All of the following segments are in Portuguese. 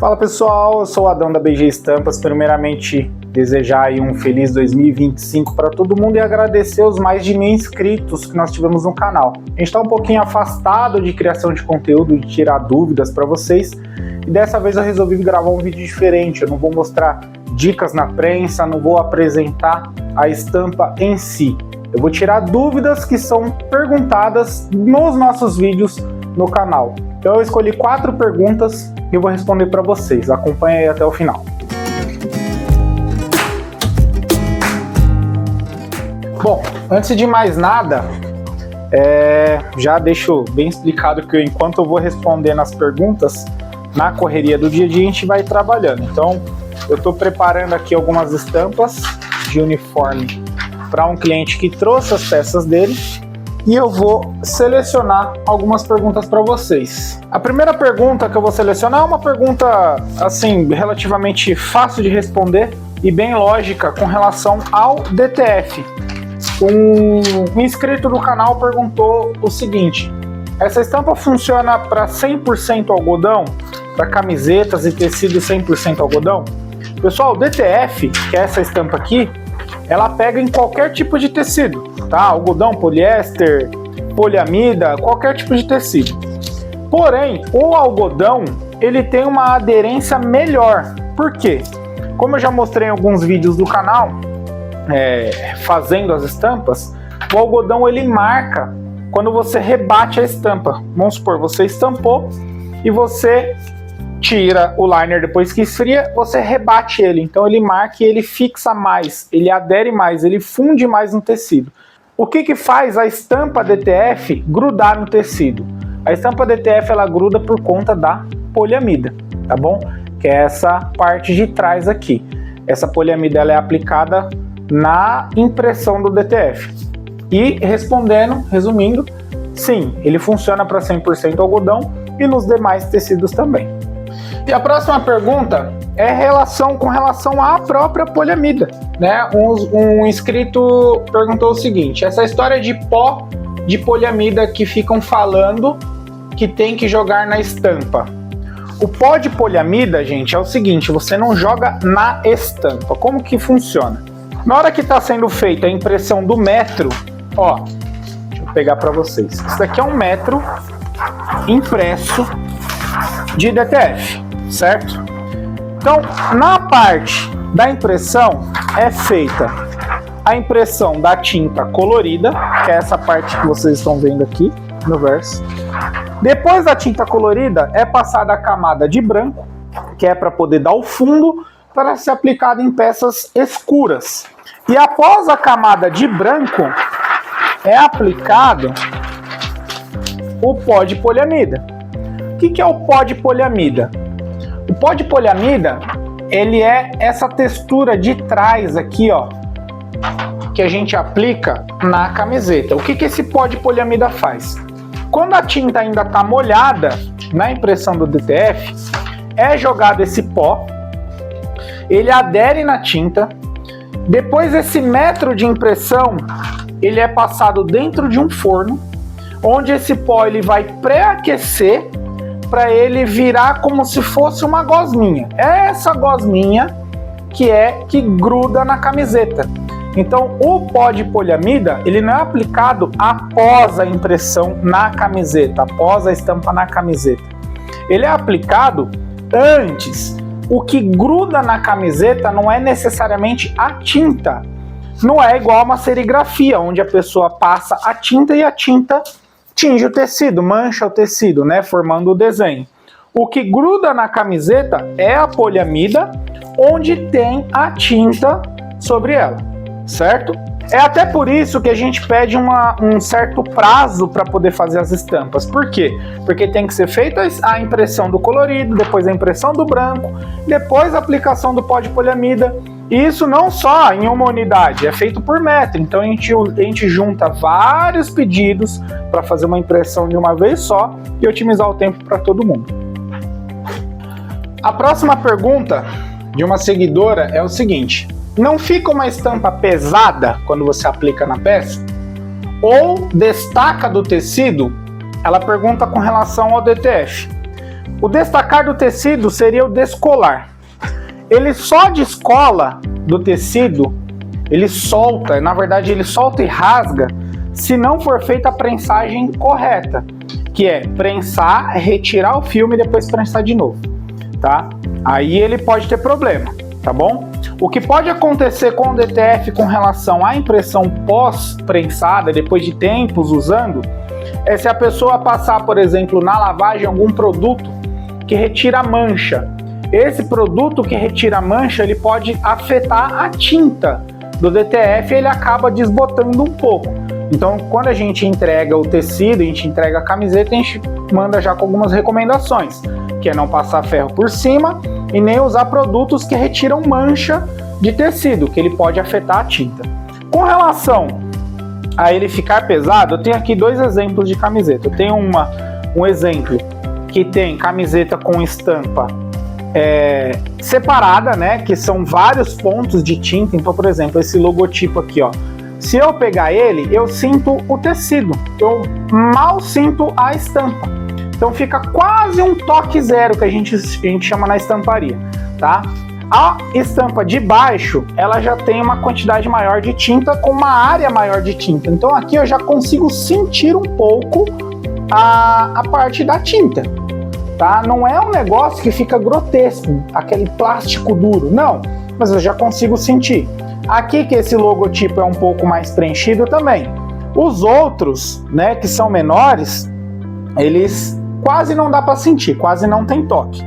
Fala pessoal, eu sou o Adão da BG Estampas. Primeiramente, desejar aí um feliz 2025 para todo mundo e agradecer os mais de 1000 inscritos que nós tivemos no canal. A gente está um pouquinho afastado de criação de conteúdo, de tirar dúvidas para vocês, e dessa vez eu resolvi gravar um vídeo diferente. Eu não vou mostrar dicas na prensa, não vou apresentar a estampa em si. Eu vou tirar dúvidas que são perguntadas nos nossos vídeos no canal. Então eu escolhi 4 perguntas e eu vou responder para vocês. Acompanhe aí até o final. Bom, antes de mais nada, já deixo bem explicado que enquanto eu vou respondendo as perguntas, na correria do dia a dia a gente vai trabalhando. Então eu estou preparando aqui algumas estampas de uniforme para um cliente que trouxe as peças dele. E eu vou selecionar algumas perguntas para vocês. A primeira pergunta que eu vou selecionar é uma pergunta assim relativamente fácil de responder e bem lógica com relação ao DTF. Um inscrito do canal perguntou o seguinte: essa estampa funciona para 100% algodão, para camisetas e tecido 100% algodão? Pessoal, o DTF, que é essa estampa aqui, ela pega em qualquer tipo de tecido, tá? Algodão, poliéster, poliamida, qualquer tipo de tecido. Porém, o algodão, ele tem uma aderência melhor. Por quê? Como eu já mostrei em alguns vídeos do canal, fazendo as estampas, o algodão ele marca quando você rebate a estampa. Vamos supor, você estampou e você tira o liner depois que esfria, você rebate ele, então ele marca e ele fixa mais, ele adere mais, ele funde mais no tecido. O que faz a estampa DTF grudar no tecido? A estampa DTF ela gruda por conta da poliamida, tá bom? Que é essa parte de trás aqui. Essa poliamida ela é aplicada na impressão do DTF. E respondendo, resumindo, sim, ele funciona para 100% algodão e nos demais tecidos também. E a próxima pergunta é com relação à própria poliamida, né? Um inscrito perguntou o seguinte: essa história de pó de poliamida que ficam falando que tem que jogar na estampa. O pó de poliamida, gente, é o seguinte: você não joga na estampa. Como que funciona? Na hora que está sendo feita a impressão do metro, ó, deixa eu pegar para vocês. Isso daqui é um metro impresso de DTF. Certo? Então, na parte da impressão é feita a impressão da tinta colorida, que é essa parte que vocês estão vendo aqui no verso. Depois da tinta colorida é passada a camada de branco, que é para poder dar o fundo para ser aplicado em peças escuras. E após a camada de branco é aplicado o pó de poliamida. O que é o pó de poliamida? O pó de poliamida, ele é essa textura de trás aqui, ó, que a gente aplica na camiseta. O que esse pó de poliamida faz? Quando a tinta ainda está molhada na impressão do DTF, é jogado esse pó, ele adere na tinta, depois esse metro de impressão, ele é passado dentro de um forno, onde esse pó ele vai pré-aquecer para ele virar como se fosse uma gosminha. É essa gosminha que gruda na camiseta. Então, o pó de poliamida, ele não é aplicado após a impressão na camiseta, após a estampa na camiseta. Ele é aplicado antes. O que gruda na camiseta não é necessariamente a tinta. Não é igual a uma serigrafia, onde a pessoa passa a tinta e a tinta tinge o tecido, mancha o tecido, né, formando o desenho. O que gruda na camiseta é a poliamida, onde tem a tinta sobre ela, certo? É até por isso que a gente pede um certo prazo para poder fazer as estampas. Por quê? Porque tem que ser feita a impressão do colorido, depois a impressão do branco, depois a aplicação do pó de poliamida. E isso não só em uma unidade, é feito por metro. Então a gente junta vários pedidos para fazer uma impressão de uma vez só e otimizar o tempo para todo mundo. A próxima pergunta de uma seguidora é o seguinte: não fica uma estampa pesada quando você aplica na peça? Ou destaca do tecido? Ela pergunta com relação ao DTF. O destacar do tecido seria o descolar. Ele só descola do tecido, ele solta, na verdade ele solta e rasga, se não for feita a prensagem correta, que é prensar, retirar o filme e depois prensar de novo, tá? Aí ele pode ter problema, tá bom? O que pode acontecer com o DTF com relação à impressão pós-prensada, depois de tempos usando, é se a pessoa passar, por exemplo, na lavagem algum produto que retira mancha. Esse produto que retira mancha, ele pode afetar a tinta do DTF e ele acaba desbotando um pouco. Então, quando a gente entrega o tecido, a gente entrega a camiseta, a gente manda já com algumas recomendações, que é não passar ferro por cima e nem usar produtos que retiram mancha de tecido, que ele pode afetar a tinta. Com relação a ele ficar pesado, eu tenho aqui dois exemplos de camiseta. Eu tenho um exemplo que tem camiseta com estampa separada, né, que são vários pontos de tinta. Então, por exemplo, esse logotipo aqui, ó, se eu pegar ele, eu sinto o tecido, eu mal sinto a estampa. Então fica quase um toque zero, que a gente chama na estamparia, tá? A estampa de baixo, ela já tem uma quantidade maior de tinta com uma área maior de tinta. Então aqui eu já consigo sentir um pouco a parte da tinta, tá? Não é um negócio que fica grotesco, aquele plástico duro, não, mas eu já consigo sentir. Aqui que esse logotipo é um pouco mais preenchido também. Os outros, né, que são menores, eles quase não dá para sentir, quase não tem toque.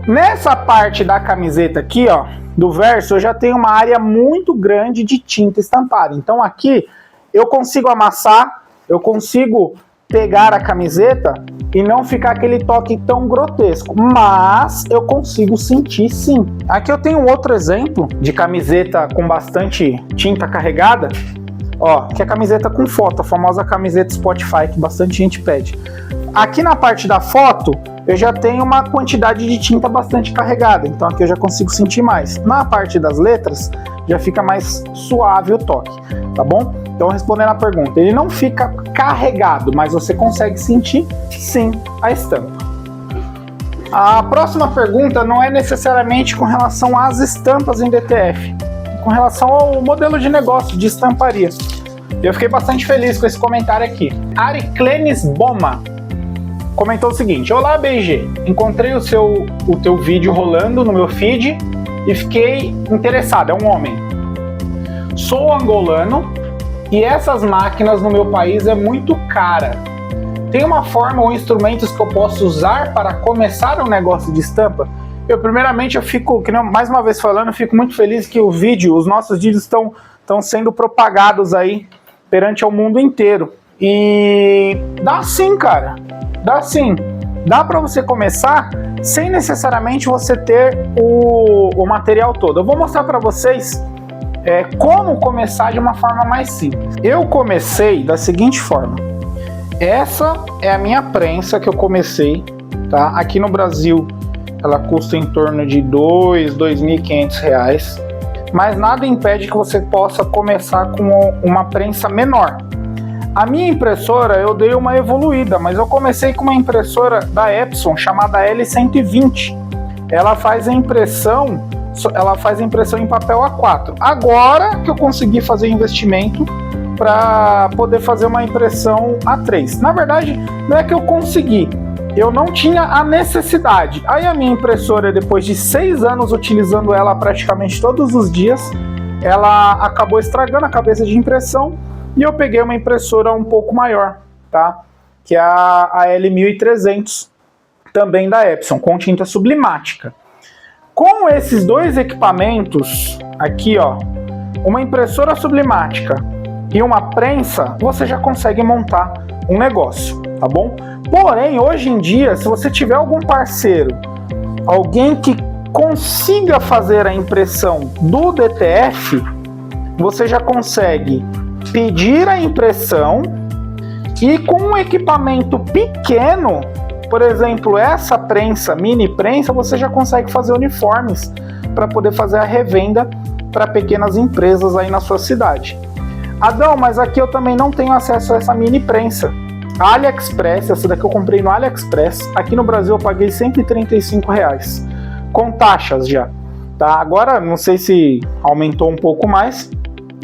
Nessa parte da camiseta aqui, ó, do verso, eu já tenho uma área muito grande de tinta estampada. Então aqui eu consigo amassar, eu consigo pegar a camiseta e não ficar aquele toque tão grotesco, mas eu consigo sentir sim. Aqui eu tenho outro exemplo de camiseta com bastante tinta carregada, ó, que é a camiseta com foto, a famosa camiseta Spotify que bastante gente pede. Aqui na parte da foto eu já tenho uma quantidade de tinta bastante carregada, então aqui eu já consigo sentir mais. Na parte das letras já fica mais suave o toque, tá bom? Então, respondendo a pergunta, ele não fica carregado, mas você consegue sentir, sim, a estampa. A próxima pergunta não é necessariamente com relação às estampas em DTF, com relação ao modelo de negócio de estamparia. Eu fiquei bastante feliz com esse comentário aqui. Ariclenes Boma comentou o seguinte: olá, BG, encontrei o teu vídeo rolando no meu feed e fiquei interessado, é um homem. Sou angolano e essas máquinas no meu país é muito cara. Tem uma forma ou instrumentos que eu posso usar para começar um negócio de estampa? Primeiramente, eu fico, mais uma vez falando, eu fico muito feliz que os nossos vídeos estão sendo propagados aí perante ao mundo inteiro. E dá sim, cara, dá sim. Dá para você começar sem necessariamente você ter o material todo. Eu vou mostrar para vocês como começar de uma forma mais simples. Eu comecei da seguinte forma. Essa é a minha prensa que eu comecei, tá? Aqui no Brasil ela custa em torno de R$2.500, mas nada impede que você possa começar com uma prensa menor. A minha impressora eu dei uma evoluída, mas eu comecei com uma impressora da Epson chamada L120. Ela faz a impressão em papel A4. Agora que eu consegui fazer investimento para poder fazer uma impressão A3. Na verdade, não é que eu consegui, eu não tinha a necessidade. Aí a minha impressora, depois de 6 anos utilizando ela praticamente todos os dias, ela acabou estragando a cabeça de impressão e eu peguei uma impressora um pouco maior, tá? Que é a L1300, também da Epson, com tinta sublimática. Com esses dois equipamentos aqui, ó, uma impressora sublimática e uma prensa, você já consegue montar um negócio, tá bom? Porém, hoje em dia, se você tiver algum parceiro, alguém que consiga fazer a impressão do DTF, você já consegue pedir a impressão e com um equipamento pequeno, por exemplo, essa prensa, mini prensa, você já consegue fazer uniformes para poder fazer a revenda para pequenas empresas aí na sua cidade. Adão, mas aqui eu também não tenho acesso a essa mini prensa. AliExpress, essa daqui eu comprei no AliExpress. Aqui no Brasil eu paguei R$135, com taxas já. Tá? Agora, não sei se aumentou um pouco mais,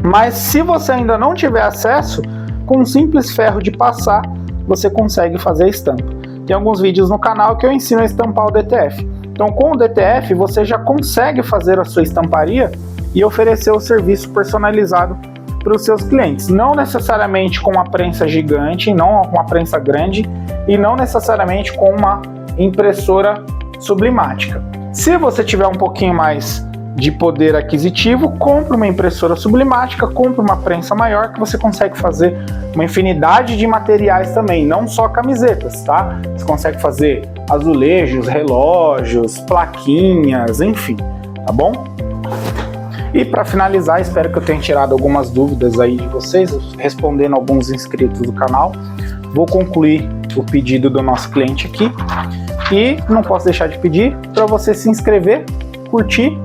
mas se você ainda não tiver acesso, com um simples ferro de passar, você consegue fazer a estampa. Tem alguns vídeos no canal que eu ensino a estampar o DTF. Então, com o DTF, você já consegue fazer a sua estamparia e oferecer o serviço personalizado para os seus clientes. Não necessariamente com uma prensa gigante, não com uma prensa grande e não necessariamente com uma impressora sublimática. Se você tiver um pouquinho mais de poder aquisitivo, compre uma impressora sublimática, compre uma prensa maior que você consegue fazer uma infinidade de materiais também, não só camisetas, tá? Você consegue fazer azulejos, relógios, plaquinhas, enfim, tá bom? E para finalizar, espero que eu tenha tirado algumas dúvidas aí de vocês, respondendo alguns inscritos do canal. Vou concluir o pedido do nosso cliente aqui e não posso deixar de pedir para você se inscrever, curtir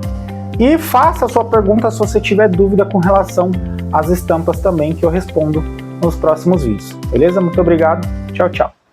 e faça a sua pergunta se você tiver dúvida com relação às estampas também, que eu respondo nos próximos vídeos. Beleza? Muito obrigado. Tchau, tchau.